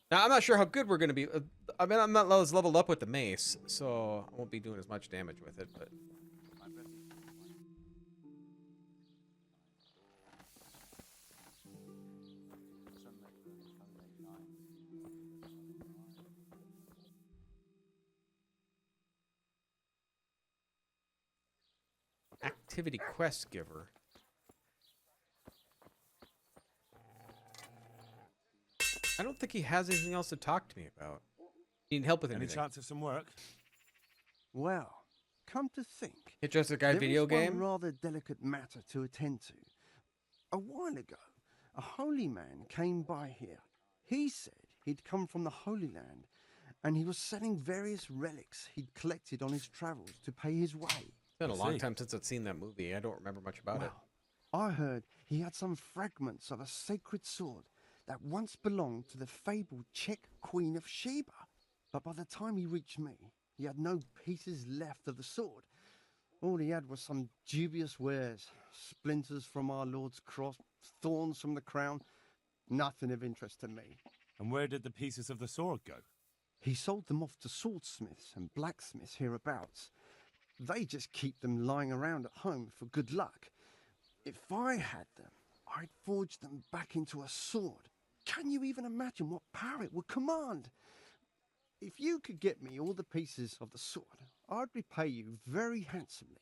Now, I'm not sure how good we're going to be. I mean, I'm not as leveled up with the mace, so I won't be doing as much damage with it, but... Activity quest giver. I don't think he has anything else to talk to me about. You need help with Any anything? chance of some work? Well, come to think, Hit just a guy there video is one game? rather delicate matter to attend to. A while ago, a holy man came by here. He said he'd come from the Holy Land, and he was selling various relics he'd collected on his travels to pay his way. It's been a I long see. time since I've seen that movie. I don't remember much about it. Well, I heard he had some fragments of a sacred sword that once belonged to the fabled Czech Queen of Sheba. But by the time he reached me, he had no pieces left of the sword. All he had was some dubious wares, splinters from our Lord's cross, thorns from the crown, nothing of interest to me. And where did the pieces of the sword go? He sold them off to swordsmiths and blacksmiths hereabouts. They just keep them lying around at home for good luck. If I had them, I'd forge them back into a sword. Can you even imagine what power it would command? If you could get me all the pieces of the sword, I'd repay you very handsomely.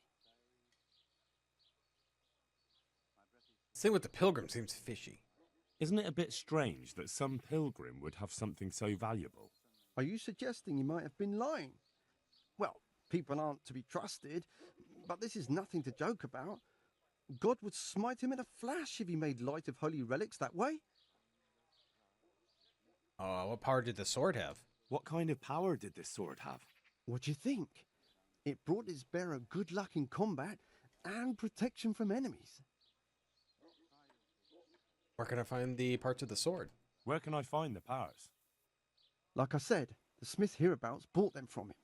This thing with the pilgrim seems fishy. Isn't it a bit strange that some pilgrim would have something so valuable? Are you suggesting you might have been lying? Well, people aren't to be trusted, but this is nothing to joke about. God would smite him in a flash if he made light of holy relics that way. What power did the sword have? What kind of power did this sword have? What do you think? It brought its bearer good luck in combat and protection from enemies. Where can I find the parts of the sword? Where can I find the powers? Like I said, the smith hereabouts bought them from him.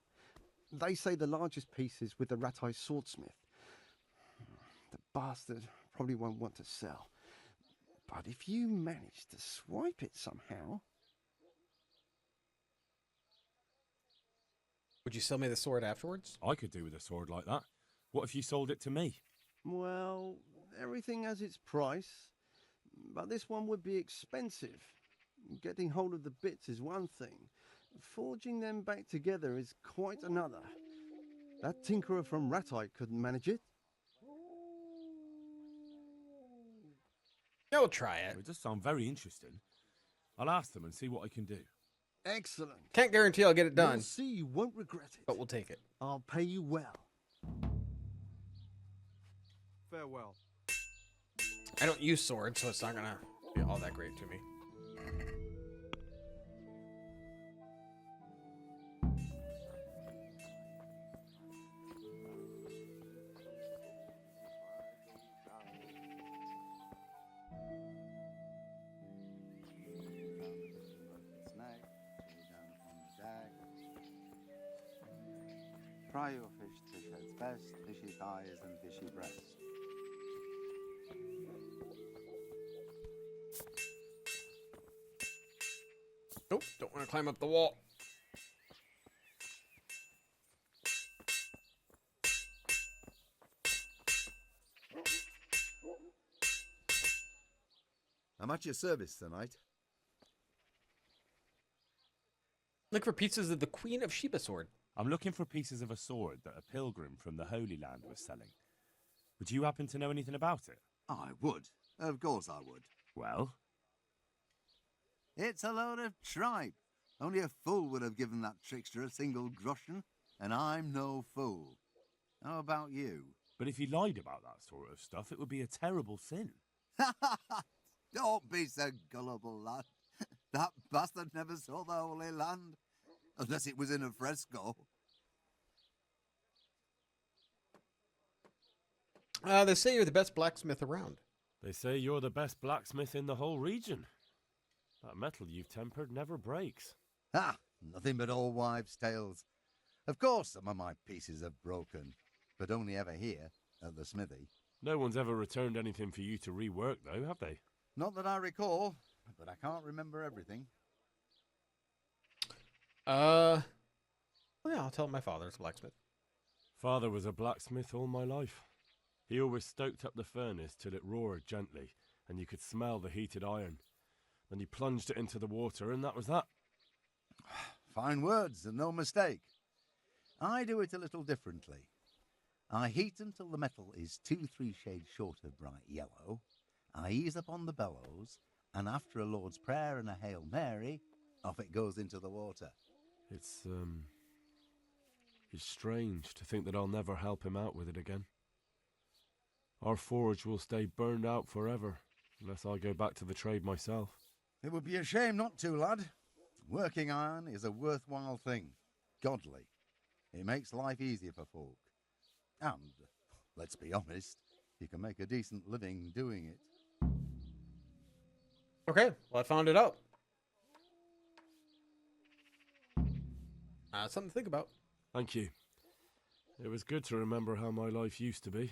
They say the largest piece is with the rat-eyed swordsmith. The bastard probably won't want to sell. But if you manage to swipe it somehow... Would you sell me the sword afterwards? I could do with a sword like that. What if you sold it to me? Well, everything has its price. But this one would be expensive. Getting hold of the bits is one thing. Forging them back together is quite another. That tinkerer from Ratite couldn't manage it. Yeah, we'll try it. It does sound very interesting. I'll ask them and see what I can do. Excellent. Can't guarantee I'll get it done, You'll see you won't regret it. but we'll take it. I'll pay you well. Farewell. I don't use swords, so it's not gonna be all that great to me. Fry your fish to shed's best, fishy thighs and fishy breast. Nope, don't want to climb up the wall. I'm at your service tonight. Look for pieces of the Queen of Sheba sword. I'm looking for pieces of a sword that a pilgrim from the Holy Land was selling. Would you happen to know anything about it? I would. Of course I would. Well, It's a load of tripe. Only a fool would have given that trickster a single groschen, and I'm no fool. How about you? but if he lied about that sort of stuff, it would be a terrible sin. Don't be so gullible, lad. That bastard never saw the Holy Land, unless it was in a fresco. They say you're the best blacksmith around. They say you're the best blacksmith in the whole region. That metal you've tempered never breaks. Ha! Nothing but old wives' tales. Of course some of my pieces have broken, but only ever here, at the smithy. No one's ever returned anything for you to rework, though, have they? Not that I recall, but I can't remember everything. Well, yeah, I'll tell my father's a blacksmith. Father was a blacksmith all my life. He always stoked up the furnace till it roared gently, and you could smell the heated iron. Then he plunged it into the water, and that was that. Fine words and no mistake. I do it a little differently. I heat until the metal is 2-3 shades short of bright yellow. I ease up on the bellows, and after a Lord's Prayer and a Hail Mary, off it goes into the water. It's strange to think that I'll never help him out with it again. Our forge will stay burned out forever, unless I go back to the trade myself. It would be a shame not to, lad. Working iron is a worthwhile thing. Godly. It makes life easier for folk. And, let's be honest, you can make a decent living doing it. Okay, well, I found it out. Something to think about. Thank you. It was good to remember how my life used to be.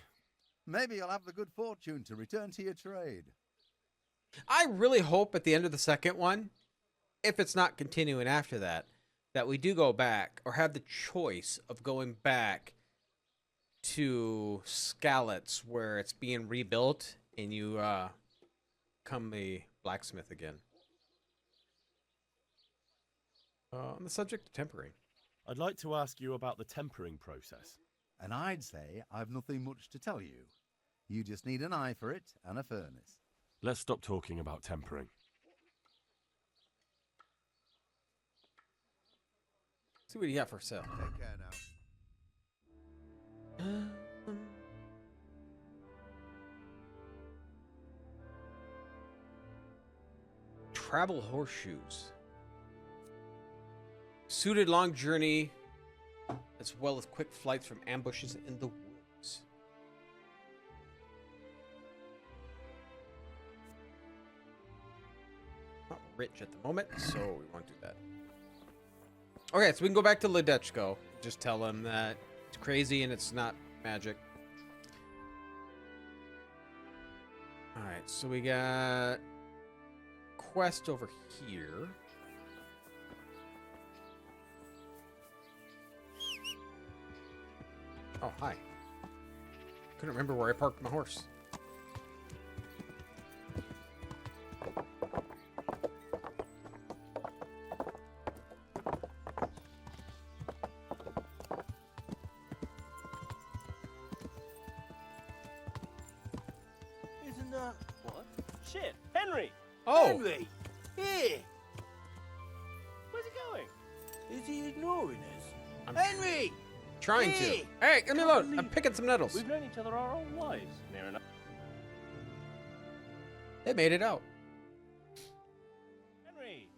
Maybe you'll have the good fortune to return to your trade. I really hope at the end of the second one, if it's not continuing after that, that we do go back or have the choice of going back to Skalitz where it's being rebuilt and you become a blacksmith again. On the subject of tempering. I'd like to ask you about the tempering process. And I'd say I've nothing much to tell you. You just need an eye for it and a furnace. Let's stop talking about tempering. See what you got for sale. Take care now. Travel horseshoes. Suited long journey, as well as quick flights from ambushes in the woods. Not rich at the moment, so we won't do that. Okay, so we can go back to Ledechko. Just tell him that it's crazy and it's not magic. Alright, so we got quest over here. Oh, hi. Couldn't remember where I parked my horse. Isn't that... What? Shit! Henry! Oh! Henry! Here! Where's he going? Is he ignoring us? I'm Henry! trying to. Hey! Hey, give me a load. I'm believe- picking some nettles. We've known each other our whole lives. Near enough. They made it out. Henry!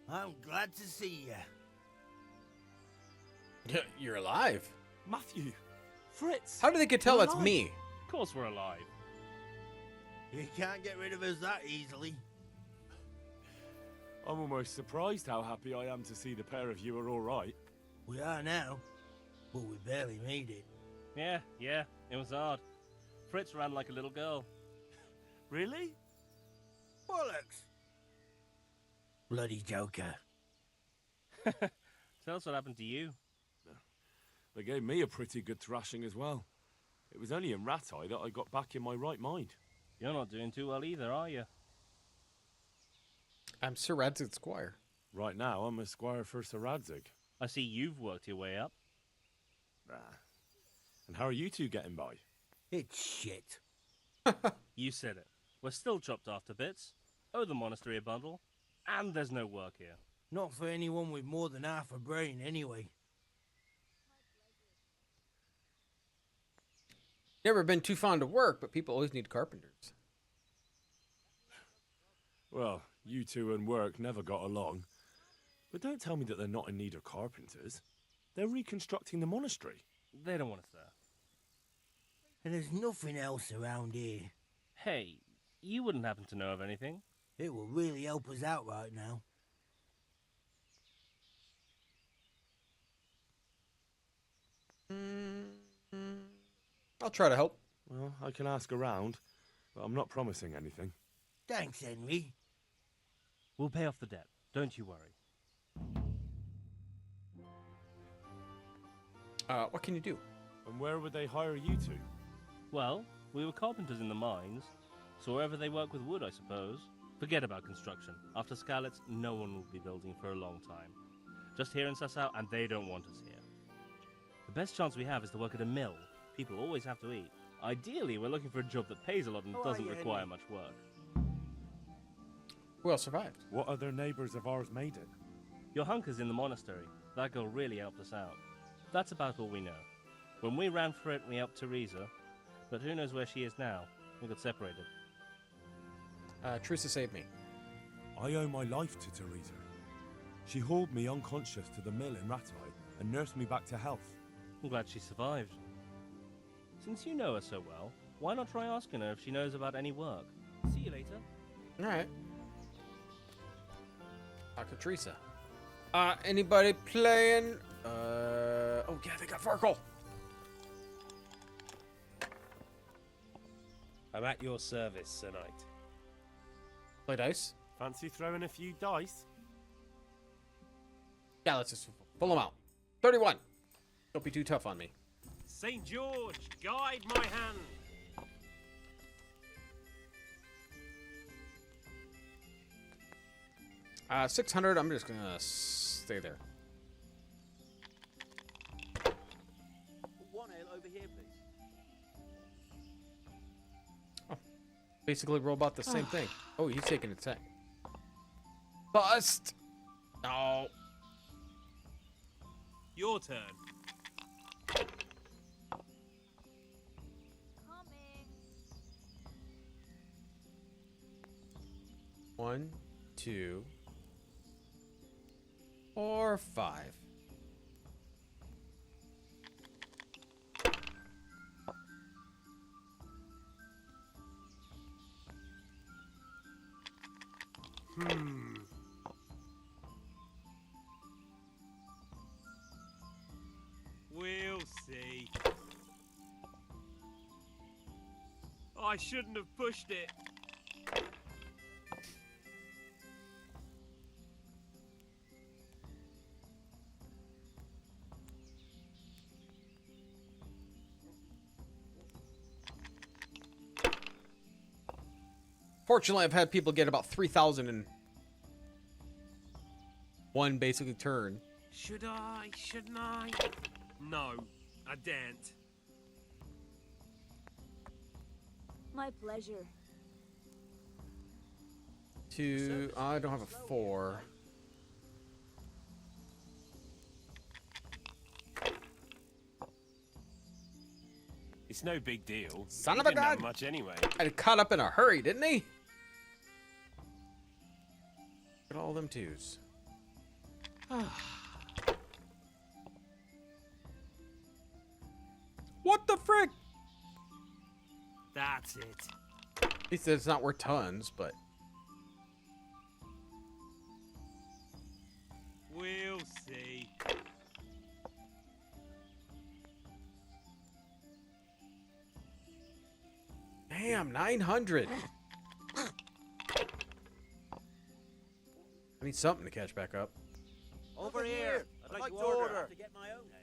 I'm glad to see you. You're alive. Matthew! Fritz! How did they get tell We're that's alive. me? Of course we're alive. You can't get rid of us that easily. I'm almost surprised how happy I am to see the pair of you are all right. We are now, but we barely made it. Yeah, it was hard. Fritz ran like a little girl. Really? Bollocks! Bloody Joker. Tell us what happened to you. They gave me a pretty good thrashing as well. It was only in Ratai that I got back in my right mind. You're not doing too well either, are you? I'm Sir Radzig Squire. Right now, I'm a squire for Sir Radzig. I see you've worked your way up. And how are you two getting by? It's shit. You said it. We're still chopped off to bits. Owe the monastery a bundle. And there's no work here. Not for anyone with more than half a brain, anyway. Never been too fond of work, but people always need carpenters. Well, you two and work never got along. But don't tell me that they're not in need of carpenters. They're reconstructing the monastery. They don't want us there. And there's nothing else around here. Hey, you wouldn't happen to know of anything? It will really help us out right now. I'll try to help. Well, I can ask around, but I'm not promising anything. Thanks, Henry. We'll pay off the debt. Don't you worry. What can you do? And where would they hire you to? Well, we were carpenters in the mines, so wherever they work with wood, I suppose. Forget about construction. After Skalitz, no one will be building for a long time. Just here in Sasau, and they don't want us here. The best chance we have is to work at a mill. People always have to eat. Ideally, we're looking for a job that pays a lot and doesn't require much work. Who else survived? What other neighbours of ours made it? Your hunker's in the monastery. That girl really helped us out. That's about all we know. When we ran for it, we helped Teresa, but who knows where she is now? We got separated. Teresa saved me. I owe my life to Teresa. She hauled me unconscious to the mill in Ratai and nursed me back to health. I'm glad she survived. Since you know her so well, why not try asking her if she knows about any work? See you later. Alright. Talk to Teresa. Anybody playing? Oh yeah, they got Farkle. I'm at your service, Sir Knight. Play dice. Fancy throwing a few dice? Yeah, let's just pull them out. 31. Don't be too tough on me. St. George, guide my hand. 600. I'm just gonna stay there. One ale over here, please. Basically, roll about the same thing. Oh, he's taking a attack. Bust. No. Your turn. Coming. 1, 2, 4, 5. We'll see. I shouldn't have pushed it. Fortunately, I've had people get about 3,000 in one basically turn. Should I? Shouldn't I? No, I daren't. My pleasure. 2. I don't have a 4. It's no big deal. Son He of a didn't have gun. much anyway. I caught up in a hurry, didn't he? Look at all them 2s. What the frick? That's it. He said it's not worth tons, but We'll see. damn, 900. I need something to catch back up. Over here. I'd like to order. To get my own ale.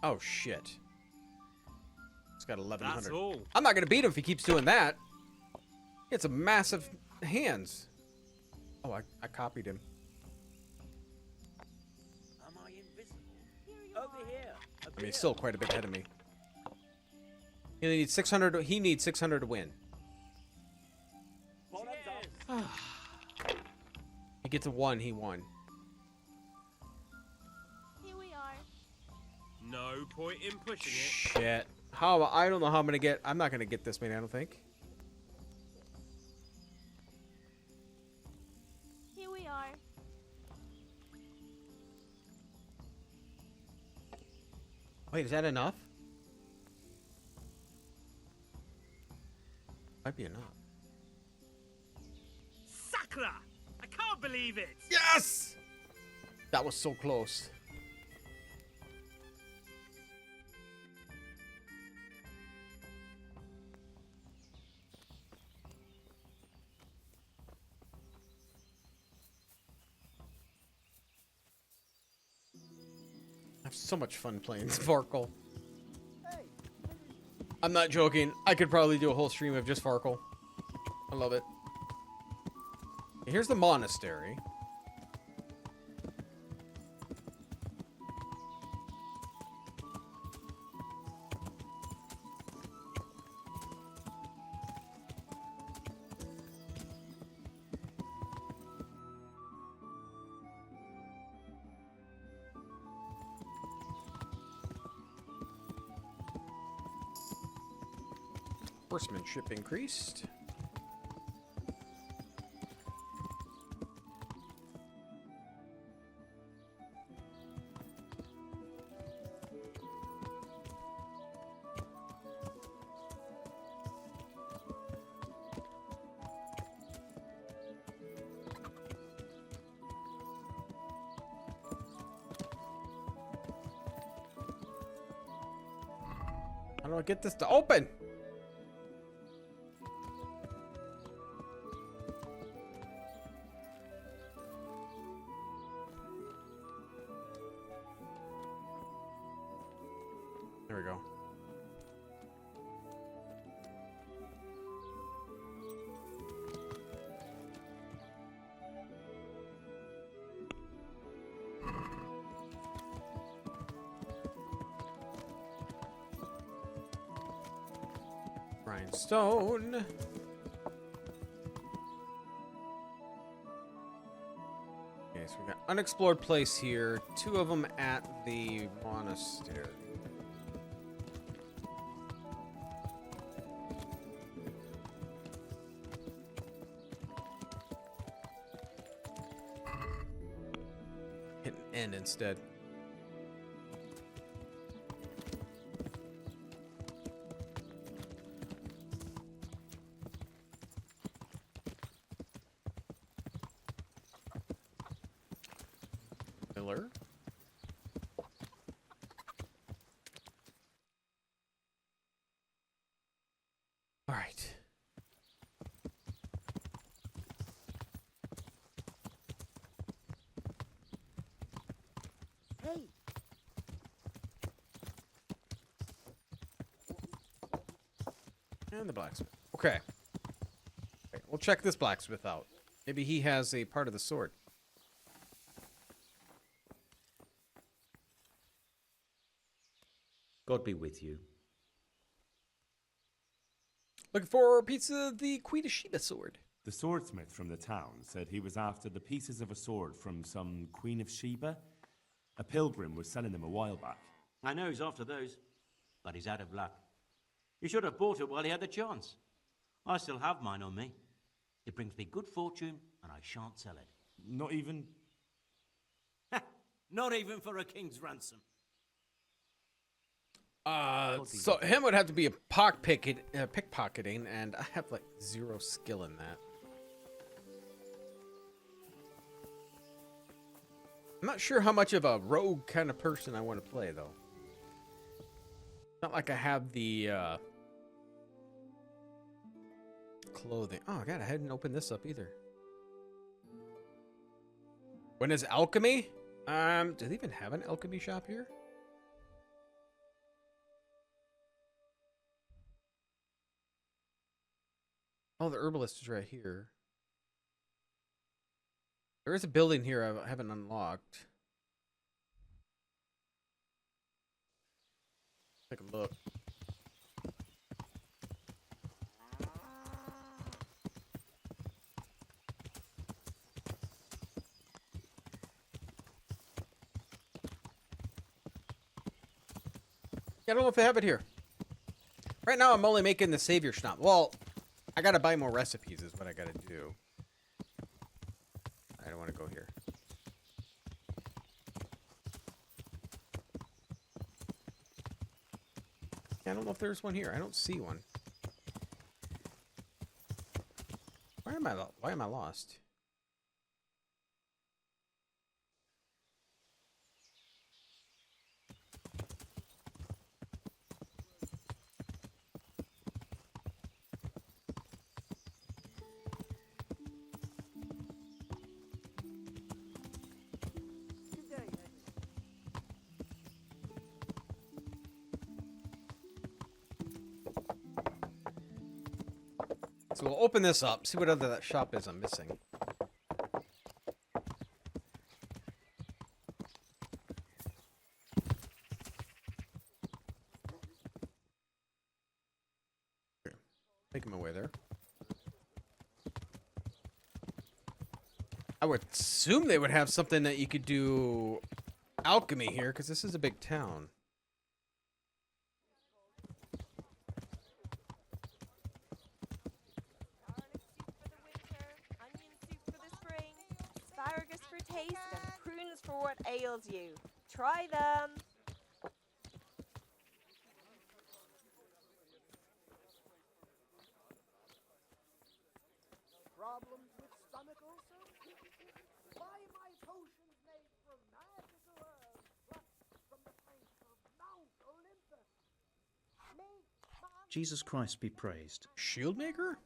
Oh shit. It's got 1,100. That's all. I'm not gonna beat him if he keeps doing that. It's a massive hands. Oh, I copied him. Am I invisible? Over here. I mean, he's still quite a bit ahead of me. He needs 600. He needs 600 to win. He gets a 1. He won. Here we are. No point in pushing it. Shit. How? I don't know how I'm gonna get. I'm not gonna get this many. I don't think. Here we are. Wait, is that enough? Might be enough. Sakra! I can't can't believe it. Yes! That was so close. I have so much fun playing Farkle. I'm not joking. I could probably do a whole stream of just Farkle. I love it. Here's the monastery. Horsemanship increased. How do I get this to open? There we go. Rhinestone. Okay, so we got unexplored place here. 2 of them at the monastery. Hit an N instead. Miller. All right. Hey, And the blacksmith. Okay. Okay, we'll check this blacksmith out. Maybe he has a part of the sword. God be with you. Looking for a piece of the Queen of Sheba sword. The swordsmith from the town said he was after the pieces of a sword from some Queen of Sheba. A pilgrim was selling them a while back. I know he's after those, but he's out of luck. He should have bought it while he had the chance. I still have mine on me. It brings me good fortune, and I shan't sell it. Not even... Not even for a king's ransom. So him would have to be a pickpocketing, and I have like 0 skill in that. I'm not sure how much of a rogue kind of person I want to play, though. Not like I have the clothing. Oh god, I hadn't opened this up either. When is alchemy? Do they even have an alchemy shop here? Oh, the herbalist is right here. There is a building here I haven't unlocked. Take a look. I don't know if they have it here. Right now, I'm only making the savior schnapp. Well, I gotta buy more recipes is what I gotta do. I don't want to go here. I don't know if there's one here. I don't see one. Why am I lost? So we'll open this up, see what other that shop is I'm missing. Okay. Making my way there. I would assume they would have something that you could do alchemy here, because this is a big town. Asparagus for taste and prunes for what ails you. Try them. Problems with stomach ulcer? Why my potions made from magical herbs plucked from the flanks of Mount Olympus? Jesus Christ be praised. Shield maker?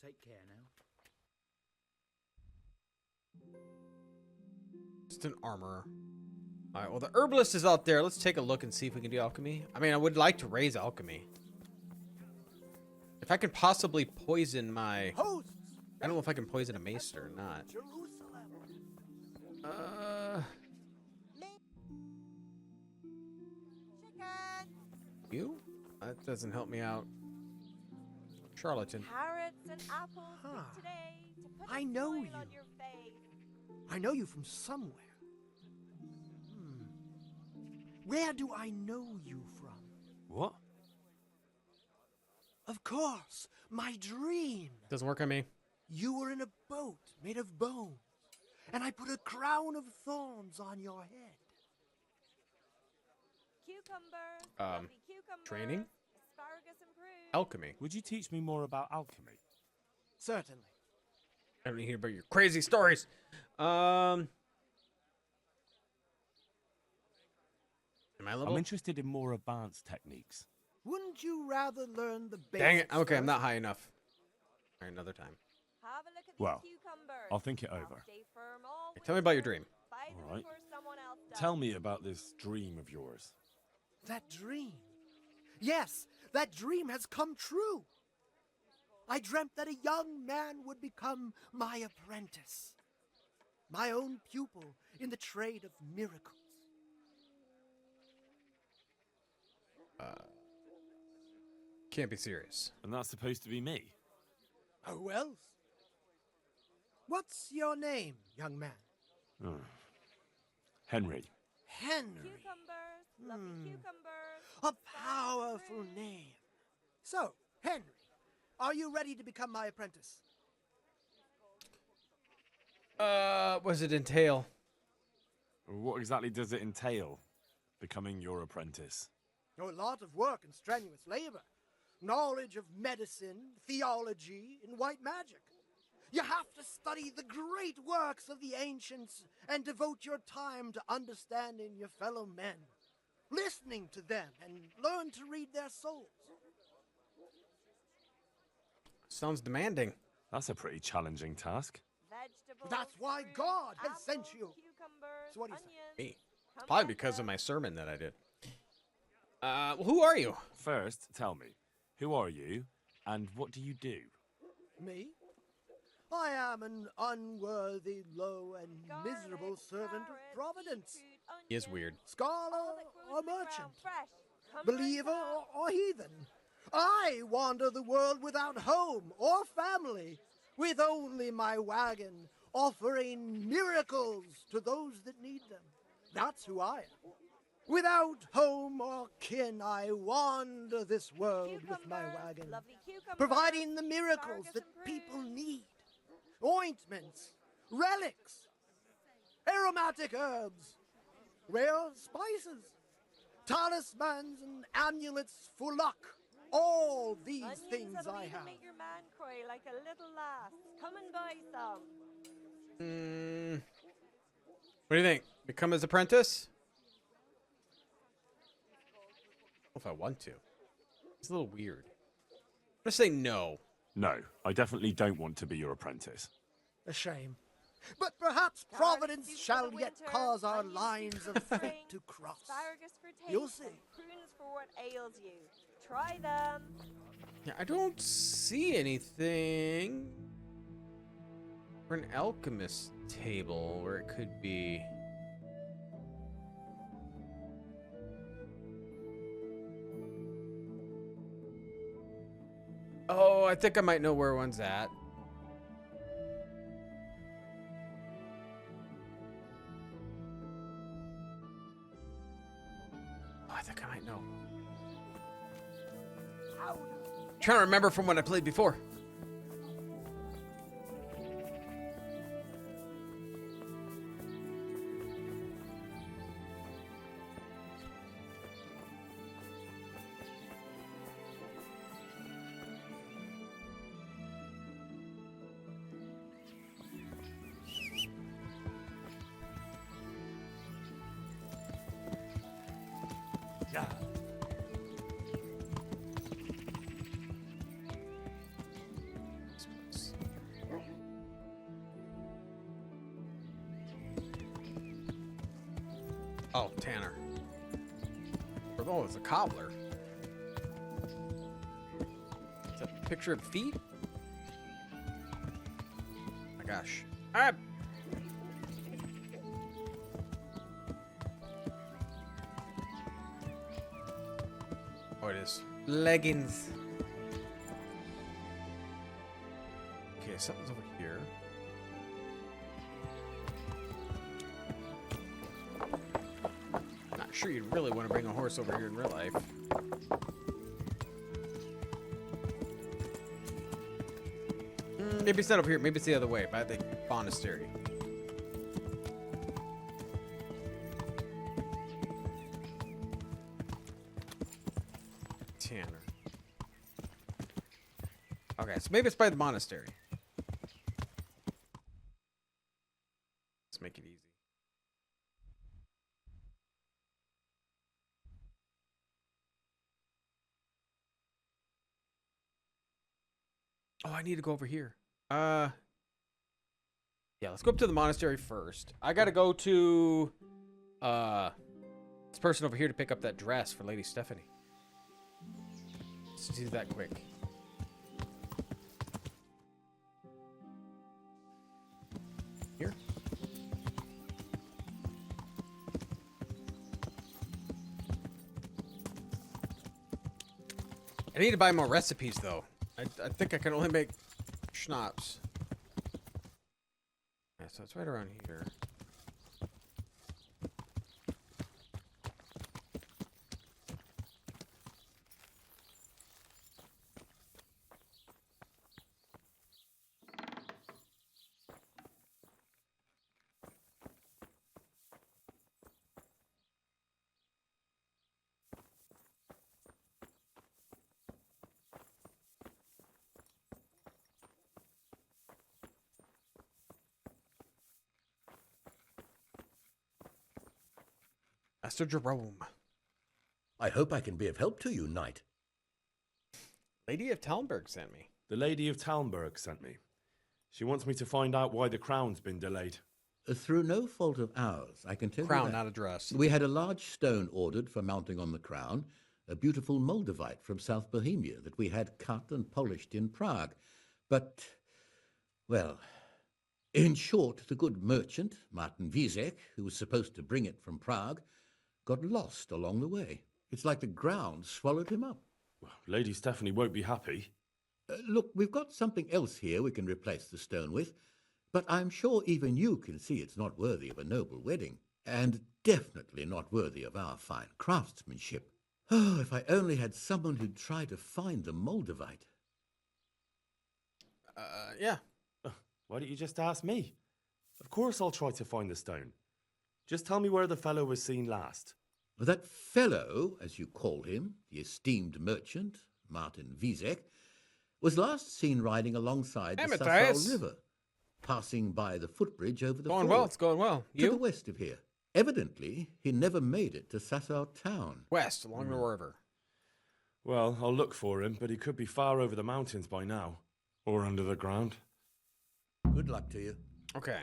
Take care now. Just an armor. Alright, well the herbalist is out there. Let's take a look and see if we can do alchemy. I mean, I would like to raise alchemy. If I can possibly poison my... I don't know if I can poison a mace or not. You? That doesn't help me out. Charlatan. Carrots and apples today to put I know oil you. on your face. I know you from somewhere. Where do I know you from? What? Of course, my dream. Doesn't work on me. You were in a boat made of bones, and I put a crown of thorns on your head. Cucumbers, lovely cucumbers, training? asparagus and prunes. Alchemy. Would you teach me more about alchemy? Certainly. I don't need to hear about your crazy stories. Am I level? I'm interested in more advanced techniques. Wouldn't you rather learn the basics? Dang it. Okay, I'm first? not high enough. All right, another time. Have a look at Well, these cucumbers. I'll think it They'll over. stay firm all Tell me about your winter. dream. Buy them All right. before someone else does. Tell me about this dream of yours. That dream. Yes, that dream has come true. I dreamt that a young man would become my apprentice, my own pupil in the trade of miracles. Can't be serious. And that's supposed to be me. Who else? What's your name, young man? Henry. Henry. Cucumbers, lovely cucumbers. A powerful name. So, Henry, are you ready to become my apprentice? What does it entail? What exactly does it entail, becoming your apprentice? Oh, a lot of work and strenuous labor. Knowledge of medicine, theology, and white magic. You have to study the great works of the ancients and devote your time to understanding your fellow men, listening to them, and learn to read their souls. Sounds demanding. That's a pretty challenging task. Vegetables, That's why fruit, God has apples, sent you. Cucumbers, So what do you onions. Me. Come Probably get because of them. my sermon that I did. Well, who are you? First, tell me, who are you, and what do you do? Me? I am an unworthy, low, and miserable servant of Providence. He is weird. Scholar or merchant, Fresh. believer or heathen. I wander the world without home or family, with only my wagon, offering miracles to those that need them. That's who I am. Without home or kin, I wander this world with my wagon, providing the miracles that people need. Ointments, relics, aromatic herbs, rare spices, talismans and amulets for luck. All these Onions things that'll I even have. make your man cry like a little lass. Come and buy some. What do you think? Become his apprentice? I don't know if I want to. It's a little weird. I'm gonna say no. No, I definitely don't want to be your apprentice. A shame. But perhaps Providence shall yet cause our lines of fate to cross. Asparagus for taste You'll see. and prunes for what ails you. Try them. Yeah, I don't see anything for an alchemist table where it could be. Oh, I think I might know where one's at. Oh, I think I might know. Trying to remember from when I played before. Yeah. Oh, Tanner. Oh, it's a cobbler. Is that a picture of feet? My gosh. Ah! Oh, it is. Leggings. Okay, something's over here. Not sure you'd really want to bring a horse over here in real life. Maybe it's not over here. Maybe it's the other way, by the monastery. Tanner. Okay, so maybe it's by the monastery. Let's make it easy. Oh, I need to go over here. Yeah, let's go up to the monastery first. I gotta go to this person over here to pick up that dress for Lady Stephanie. Let's do that quick. Here. I need to buy more recipes though. I think I can only make schnapps. Yeah, so it's right around here. Master Jerome. I hope I can be of help to you, knight. Lady of Talmberg sent me. The Lady of Talmberg sent me. She wants me to find out why the crown's been delayed. Through no fault of ours, I can tell Crown, you that. not a dress. We had a large stone ordered for mounting on the crown, a beautiful Moldavite from South Bohemia that we had cut and polished in Prague. But, well, in short, the good merchant, Martin Wiesek, who was supposed to bring it from Prague, got lost along the way. It's like the ground swallowed him up. Well, Lady Stephanie won't be happy. Look, we've got something else here we can replace the stone with, but I'm sure even you can see it's not worthy of a noble wedding, and definitely not worthy of our fine craftsmanship. Oh, if I only had someone who'd try to find the Moldavite. Yeah. Why don't you just ask me? Of course I'll try to find the stone. Just tell me where the fellow was seen last. That fellow, as you call him, the esteemed merchant, Martin Wiesek, was last seen riding alongside the Sasau River, passing by the footbridge over the Going ford. well, it's going well. To the west of here. Evidently, he never made it to Sasau town. West, along the river. Well, I'll look for him, but he could be far over the mountains by now. Or under the ground. Good luck to you. Okay.